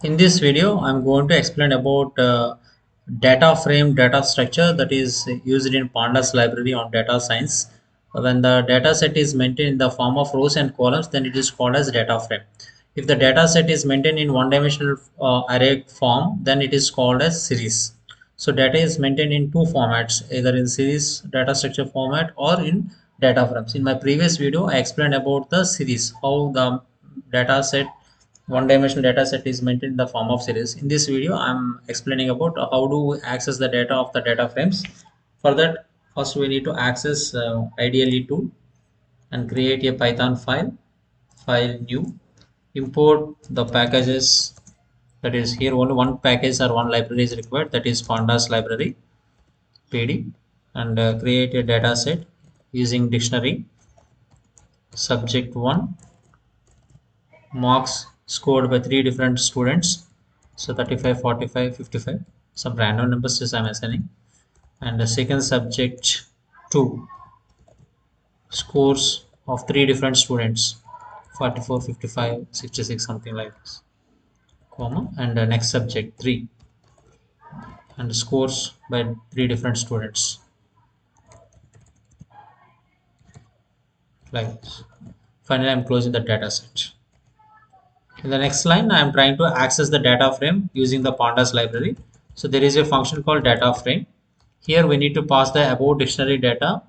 In this video, I'm going to explain about data frame data structure that is used in Pandas library on data science. When the data set is maintained in the form of rows and columns, then it is called as data frame. If the data set is maintained in one-dimensional array form, then it is called as series. So data is maintained in two formats, either in series data structure format or in data frames. In my previous video, I explained about the series, how the data set one-dimensional data set is maintained in the form of series. In this video, I'm explaining about how to access the data of the data frames. For that, first we need to access IDLE tool and create a Python file new, import the packages. That is, here only one package or one library is required, that is Pandas library PD, and create a data set using dictionary subject 1 marks scored by three different students, so 35, 45, 55, some random numbers is I'm assigning, and the second subject 2 scores of three different students, 44, 55, 66, something like this, comma, and the next subject 3 and scores by three different students, like this. Finally, I'm closing the data set. In the next line, I am trying to access the data frame using the Pandas library. So there is a function called data frame. Here we need to pass the above dictionary data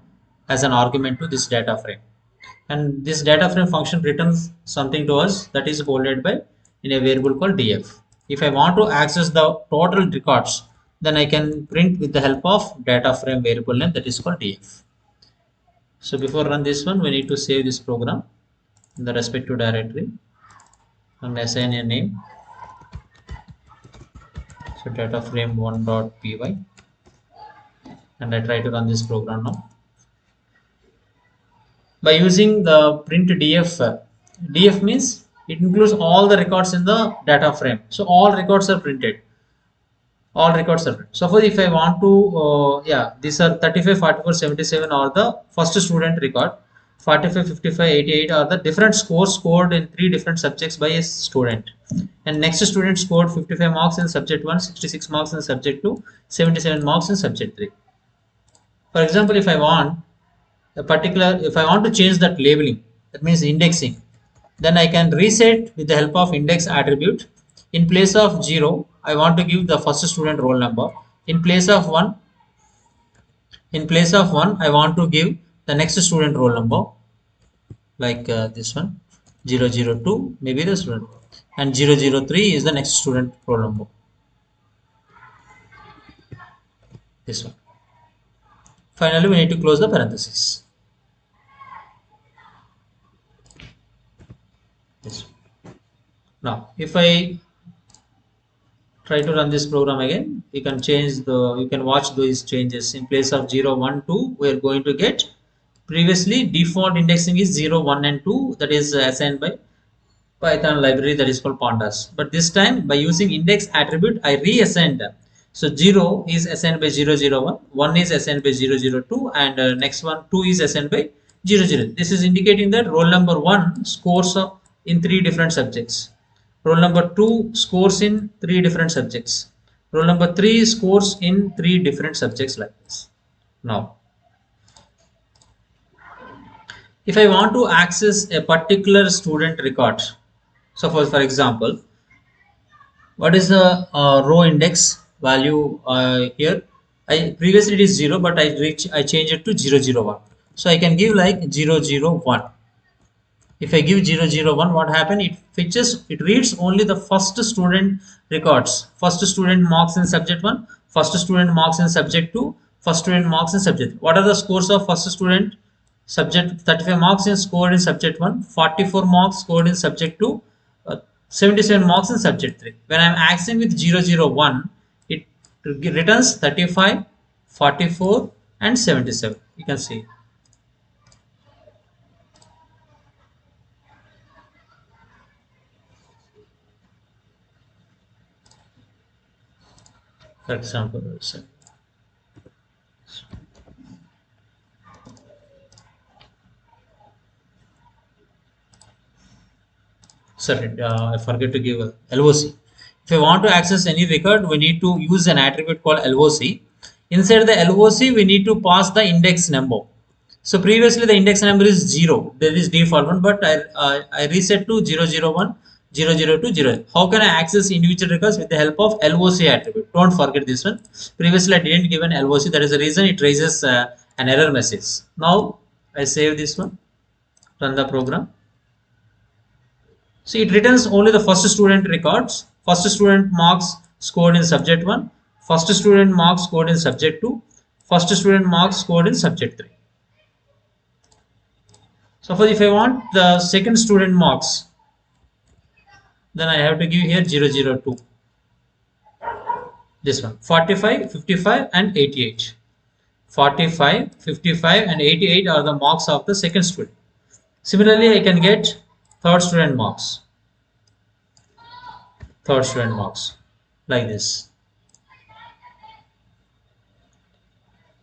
as an argument to this data frame. And this data frame function returns something to us that is holded by in a variable called df. If I want to access the total records, then I can print with the help of data frame variable name that is called df. So before run this one, we need to save this program in the respective directory and assign a name. So data frame 1.py, and I try to run this program now. By using the print df, df means it includes all the records in the data frame. So all records are printed. All records are printed. Suppose if I want to, these are 35, 44, 77 are the first student record. 45, 55, 88 are the different scores scored in three different subjects by a student. And next student scored 55 marks in subject 1, 66 marks in subject 2, 77 marks in subject 3. For example, if I want if I want to change that labeling, that means indexing, then I can reset with the help of index attribute. In place of 0, I want to give the first student roll number. In place of 1, I want to give the next student roll number, like this one, 002, maybe the student, and 003 is the next student roll number, this one. Finally, we need to close the parentheses. This one. Now, if I try to run this program again, you can watch those changes. In place of 0, 1, 2, we are going to get, previously default indexing is 0, 1 and 2, that is assigned by Python library that is called Pandas. But this time, by using index attribute, I reassigned them. So 0 is assigned by 001, 1 is assigned by 002, and next one 2 is assigned by 00. This is indicating that roll number 1 scores in three different subjects. Roll number 2 scores in three different subjects. Roll number 3 scores in three different subjects, like this. Now, if I want to access a particular student record, so for example, what is the row index value here? I previously it is 0, but I change it to 001. So I can give like 001. If I give 001, what happened? It reads only the first student records. First student marks in subject 1, first student marks in subject 2, first student marks in subject. What are the scores of first student? Subject 35 marks in scored in subject 1, 44 marks scored in subject 2, 77 marks in subject 3. When I am accessing with 001, it returns 35, 44 and 77. You can see. For example, sorry, I forget to give a LOC. If we want to access any record, we need to use an attribute called LOC. Inside the LOC, we need to pass the index number. So previously the index number is 0. There is default one, but I reset to 001, 002, 0. How can I access individual records with the help of LOC attribute? Don't forget this one. Previously I didn't give an LOC. That is the reason it raises an error message. Now I save this one, run the program. See, it returns only the first student records, first student marks scored in subject 1, first student marks scored in subject 2, first student marks scored in subject 3. Suppose if I want the second student marks, then I have to give here 002. This one, 45, 55 and 88. 45, 55 and 88 are the marks of the second student. Similarly, I can get third student marks. Third student marks like this.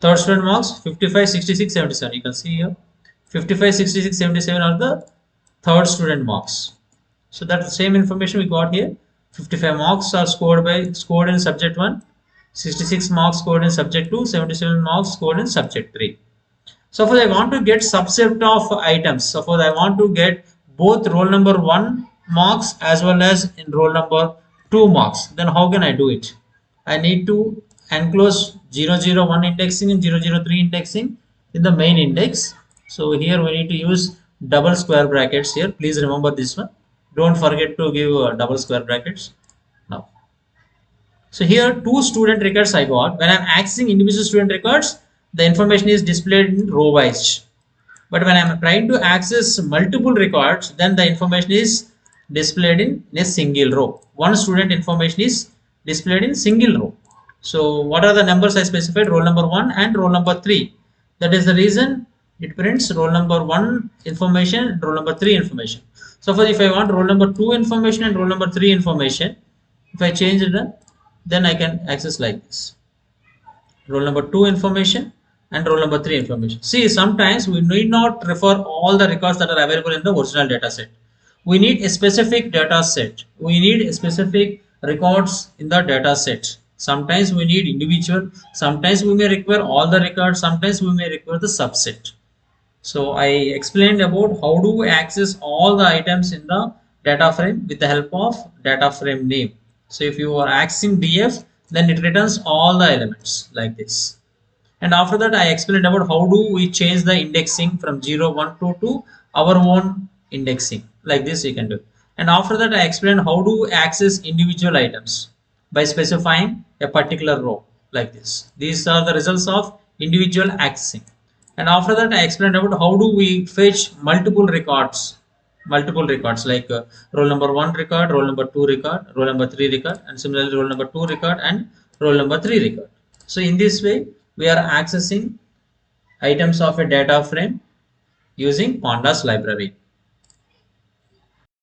Third student marks 55, 66, 77. You can see here 55, 66, 77 are the third student marks. So that's the same information we got here. 55 marks are scored in subject 1, 66 marks scored in subject 2, 77 marks scored in subject 3. Suppose I want to get subset of items. Suppose I want to get both roll number 1 marks as well as in roll number 2 marks. Then how can I do it? I need to enclose 001 indexing and 003 indexing in the main index. So here we need to use double square brackets here. Please remember this one. Don't forget to give double square brackets. Now, so here two student records I got. When I'm accessing individual student records, the information is displayed in row wise. But when I'm trying to access multiple records, then the information is displayed in a single row. One student information is displayed in single row. So what are the numbers I specified? Roll number 1 and roll number 3. That is the reason it prints roll number 1 information, roll number 3 information. So if I want roll number 2 information and roll number 3 information, if I change it, then I can access like this. Roll number 2 information and roll number 3 information. See, sometimes we need not refer all the records that are available in the original data set. We need a specific data set. We need a specific records in the data set. Sometimes we need individual, sometimes we may require all the records, sometimes we may require the subset. So I explained about how to access all the items in the data frame with the help of data frame name. So if you are accessing df, then it returns all the elements like this. And after that I explained about how do we change the indexing from 0, 1, 2 to our own indexing. Like this you can do. And after that I explained how to access individual items by specifying a particular row like this. These are the results of individual accessing. And after that I explained about how do we fetch multiple records like roll number 1 record, roll number 2 record, roll number 3 record, and similarly roll number 2 record and roll number 3 record. So in this way we are accessing items of a data frame using Pandas library.